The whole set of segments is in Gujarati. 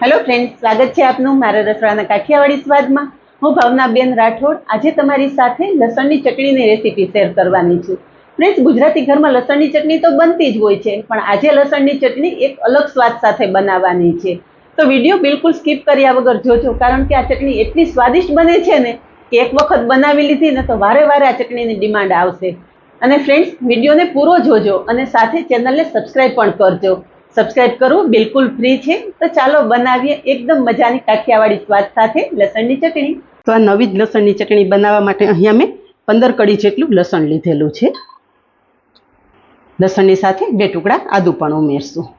હેલો ફ્રેન્ડ્સ, સ્વાગત છે આપનું મારા રસોડાના કાઠિયાવાડી સ્વાદમાં। હું ભાવનાબેન રાઠોડ આજે તમારી સાથે લસણની ચટણીની રેસીપી શેર કરવાની છું। ફ્રેન્ડ્સ, ગુજરાતી ઘરમાં લસણની ચટણી તો બનતી જ હોય છે, પણ આજે લસણની ચટણી એક અલગ સ્વાદ સાથે બનાવવાની છે। તો વિડીયો બિલકુલ સ્કીપ કર્યા વગર જોજો, કારણ કે આ ચટણી એટલી સ્વાદિષ્ટ બને છે ને કે એક વખત બનાવી લીધી ને તો વારે વારે આ ચટણીની ડિમાન્ડ આવશે। અને ફ્રેન્ડ્સ, વિડીયોને પૂરો જોજો અને સાથે ચેનલને સબસ્ક્રાઇબ પણ કરજો। સબસ્ક્રાઇબ કરવું બિલકુલ ફ્રી છે। તો ચાલો બનાવીએ એકદમ મજાની કાઠિયાવાડી સ્વાદ સાથે લસણની ચટણી। તો આ નવી જ લસણની ચટણી બનાવવા માટે અહીંયા મેં 15 કળી જેટલું લસણ લીધેલું છે। લસણની સાથે 2 ટુકડા આદુ પણ ઉમેરશું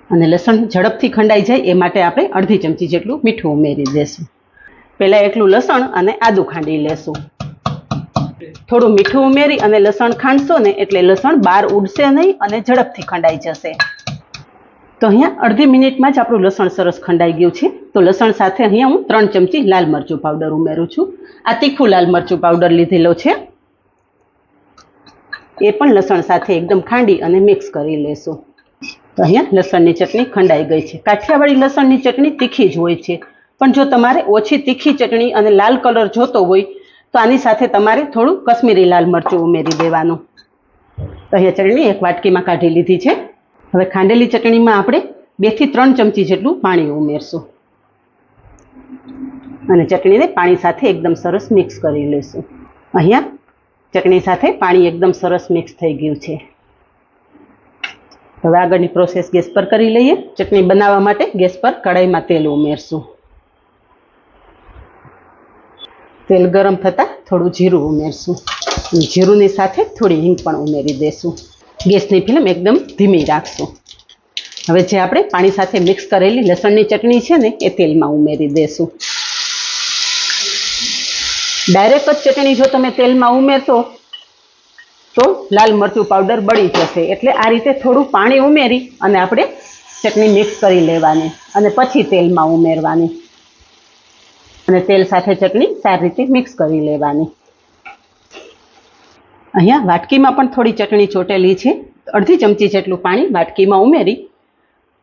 અને લસણ ઝડપથી ખંડાઈ જાય એ માટે આપણે અડધી ચમચી જેટલું મીઠું ઉમેરી દેશું। પહેલા એટલું લસણ અને આદુ ખાંડી લેશું। થોડું મીઠું ઉમેરી અને લસણ ખાંડશો ને એટલે લસણ બહાર ઉડશે નહીં અને ઝડપથી ખંડાઈ જશે। તો અહીંયા અડધી મિનિટમાં જ આપણું લસણ સરસ ખંડાઈ ગયું છે। તો લસણ સાથે અહીંયા હું 3 ચમચી લાલ મરચું પાવડર ઉમેરું છું। આ તીખું લાલ મરચું પાવડર લીધેલો છે, એ પણ લસણ સાથે એકદમ ખાંડી અને મિક્સ કરી લેશું। તો અહીંયા લસણની ચટણી ખંડાઈ ગઈ છે। કાઠિયાવાડી લસણની ચટણી તીખી જ હોય છે, પણ જો તમારે ઓછી તીખી ચટણી અને લાલ કલર જોતો હોય તો આની સાથે તમારે થોડું કશ્મીરી લાલ મરચું ઉમેરી દેવાનું। તો અહીંયા ચટણી એક વાટકીમાં કાઢી લીધી છે। હવે ખાંડેલી ચટણીમાં આપણે 2 થી 3 ચમચી જેટલું પાણી ઉમેરશું અને ચટણીને પાણી સાથે એકદમ સરસ મિક્સ કરી લઈશું। અહીંયા ચટણી સાથે પાણી એકદમ સરસ મિક્સ થઈ ગયું છે। હવે આગળની પ્રોસેસ ગેસ પર કરી લઈએ। ચટણી બનાવવા માટે ગેસ પર કઢાઈમાં તેલ ઉમેરશું। તેલ ગરમ થતાં થોડું જીરું ઉમેરશું। જીરુંની સાથે થોડી હિંગ પણ ઉમેરી દેશું। ગેસની ફ્લેમ એકદમ ધીમી રાખશું। હવે જે આપણે પાણી સાથે મિક્સ કરેલી લસણની ચટણી છે ને એ તેલમાં ઉમેરી દેશું। ડાયરેક્ટ જ ચટણી જો તમે તેલમાં ઉમેરશો તો લાલ મરચું પાવડર બળી જશે, એટલે આ રીતે થોડું પાણી ઉમેરી અને આપણે ચટણી મિક્સ કરી લેવાની અને પછી તેલમાં ઉમેરવાની અને તેલ સાથે ચટણી સારી રીતે મિક્સ કરી લેવાની। અહીંયા વાટકીમાં પણ થોડી ચટણી ચોટેલી છે, અડધી ચમચી જેટલું પાણી વાટકીમાં ઉમેરી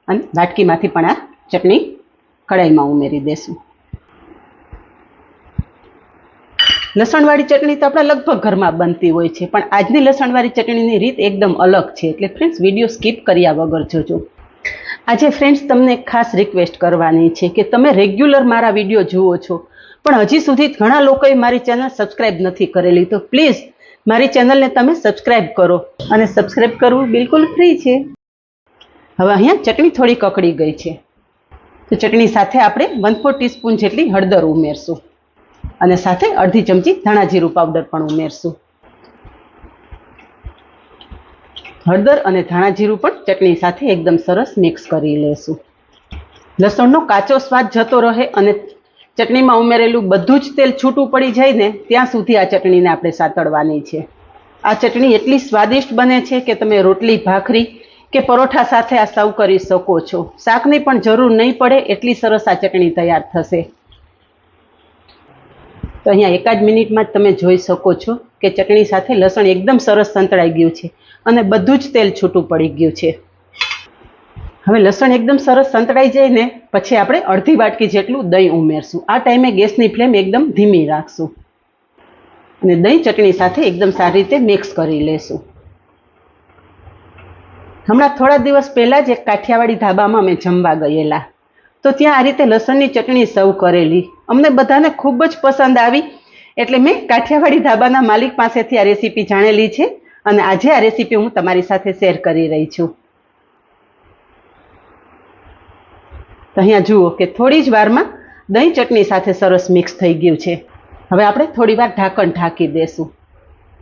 અને વાટકીમાંથી પણ આ ચટણી કઢાઈમાં ઉમેરી દેશું। લસણવાળી ચટણી તો આપણા લગભગ ઘરમાં બનતી હોય છે, પણ આજની લસણવાળી ચટણીની રીત એકદમ અલગ છે, એટલે ફ્રેન્ડ્સ વિડીયો સ્કીપ કર્યા વગર જોજો। આજે ફ્રેન્ડ્સ તમને ખાસ રિક્વેસ્ટ કરવાની છે કે તમે રેગ્યુલર મારા વિડીયો જુઓ છો, પણ હજી સુધી ઘણા લોકોએ મારી ચેનલ સબસ્ક્રાઈબ નથી કરેલી, તો પ્લીઝ મારી ચેનલને તમે સબસ્ક્રાઈબ કરો અને સબસ્ક્રાઈબ કરવું બિલકુલ ફ્રી છે। હવે અહીંયા ચટણી થોડી કકડી ગઈ છે, તો ચટણી સાથે આપણે 1/4 ટીસ્પૂન જેટલી હળદર ઉમેરશું અને સાથે અડધી ચમચી ધાણા જીરું પાવડર પણ ઉમેરશું। હળદર અને ધાણા જીરું પણ ચટણી સાથે એકદમ સરસ મિક્સ કરી લેશું। લસણનો કાચો સ્વાદ જતો રહે અને ચટણીમાં ઉમેરેલું બધું જ તેલ છૂટું પડી જાય ને ત્યાં સુધી આ ચટણીને આપણે સાતળવાની છે। આ ચટણી એટલી સ્વાદિષ્ટ બને છે કે તમે રોટલી, ભાખરી કે પરોઠા સાથે આ સર્વ કરી શકો છો। શાકની પણ જરૂર નહીં પડે, એટલી સરસ આ ચટણી તૈયાર થશે। તો અહીંયા 1 જ મિનિટમાં જ તમે જોઈ શકો છો કે ચટણી સાથે લસણ એકદમ સરસ સંતળાઈ ગયું છે અને બધું જ તેલ છૂટું પડી ગયું છે। હવે લસણ એકદમ સરસ સંતળાઈ જાય ને પછી આપણે અડધી વાટકી જેટલું દહીં ઉમેરશું। આ ટાઈમે ગેસની ફ્લેમ એકદમ ધીમી રાખશું અને દહીં ચટણી સાથે એકદમ સારી રીતે મિક્સ કરી લેશું। હમણાં થોડા દિવસ પહેલાં જ એક કાઠિયાવાડી ધાબામાં અમે જમવા ગયેલા, તો ત્યાં આ રીતે લસણની ચટણી સર્વ કરેલી, અમને બધાને ખૂબ જ પસંદ આવી, એટલે મેં કાઠિયાવાડી ધાબાના માલિક પાસેથી આ રેસીપી જાણેલી છે અને આજે આ રેસીપી હું તમારી સાથે શેર કરી રહી છું। તો અહીંયા જુઓ કે થોડી જ વારમાં દહીં ચટણી સાથે સરસ મિક્સ થઈ ગયું છે। હવે આપણે થોડી વાર ઢાંકણ ઢાંકી દેશું,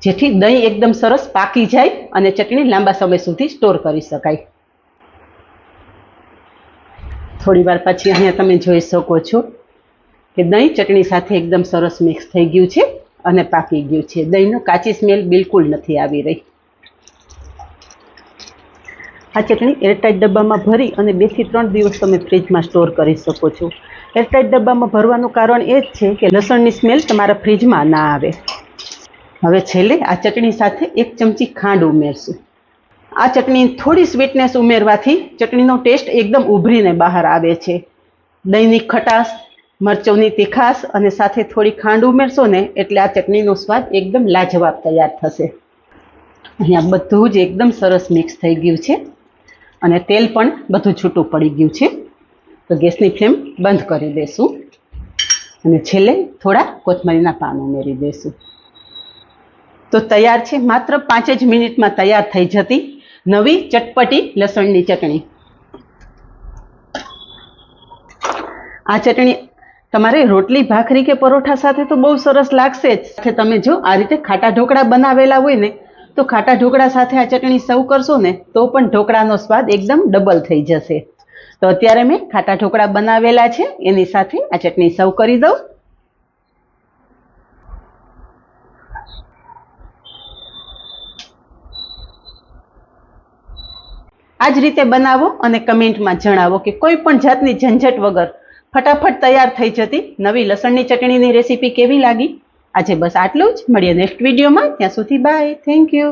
જેથી દહીં એકદમ સરસ પાકી જાય અને ચટણી લાંબા સમય સુધી સ્ટોર કરી શકાય। થોડી વાર પછી અહીંયા તમે જોઈ શકો છો કે દહીં ચટણી સાથે એકદમ સરસ મિક્સ થઈ ગયું છે અને પાકી ગયું છે। દહીંનો કાચી સ્મેલ બિલકુલ નથી આવી રહી। આ ચટણી એરટાઇટ ડબ્બામાં ભરી અને 2 થી 3 દિવસ તમે ફ્રીજમાં સ્ટોર કરી શકો છો। એરટાઇટ ડબ્બામાં ભરવાનું કારણ એ જ છે કે લસણની સ્મેલ તમારા ફ્રીજમાં ના આવે। હવે છેલ્લે આ ચટણી સાથે 1 ચમચી ખાંડ ઉમેરશું। આ ચટણી થોડી સ્વીટનેસ ઉમેરવાથી ચટણીનો ટેસ્ટ એકદમ ઉભરીને બહાર આવે છે દહીંની ખટાશ, મરચોની તીખાશ અને સાથે થોડી ખાંડ ઉમેરશો ને એટલે આ ચટણીનો સ્વાદ એકદમ લાજવાબ તૈયાર થશે. અહીંયા બધું જ એકદમ સરસ મિક્સ થઈ ગયું છે અને તેલ પણ બધું છૂટું પડી ગયું છે. તો ગેસની ફ્લેમ બંધ કરી દેશું અને છેલ્લે થોડા કોથમરીના પાન ઉમેરી દેશું. તો તૈયાર છે, માત્ર 5 જ મિનિટમાં તૈયાર થઈ જતી નવી ચટપટી લસણની ચટણી. આ ચટણી તમારે રોટલી, ભાખરી કે પરોઠા સાથે તો બહુ સરસ લાગશે જ. સાથે તમે જો આ રીતે ખાટા ઢોકળા બનાવેલા હોય ને તો ખાટા ઢોકળા સાથે આ ચટણી સર્વ કરશો ને તો પણ ઢોકળાનો સ્વાદ એકદમ ડબલ થઈ જશે. તો અત્યારે મેં ખાટા ઢોકળા બનાવેલા છે, એની સાથે આ ચટણી સર્વ કરી દઉં. આ જ રીતે બનાવો અને કમેન્ટમાં જણાવો કે કોઈ પણ જાતની ઝંઝટ વગર ફટાફટ તૈયાર થઈ જતી નવી લસણની ચટણીની રેસીપી કેવી લાગી. આજે બસ આટલું જ. મળીએ નેક્સ્ટ વિડીયોમાં. ત્યાં સુધી બાય. Thank you.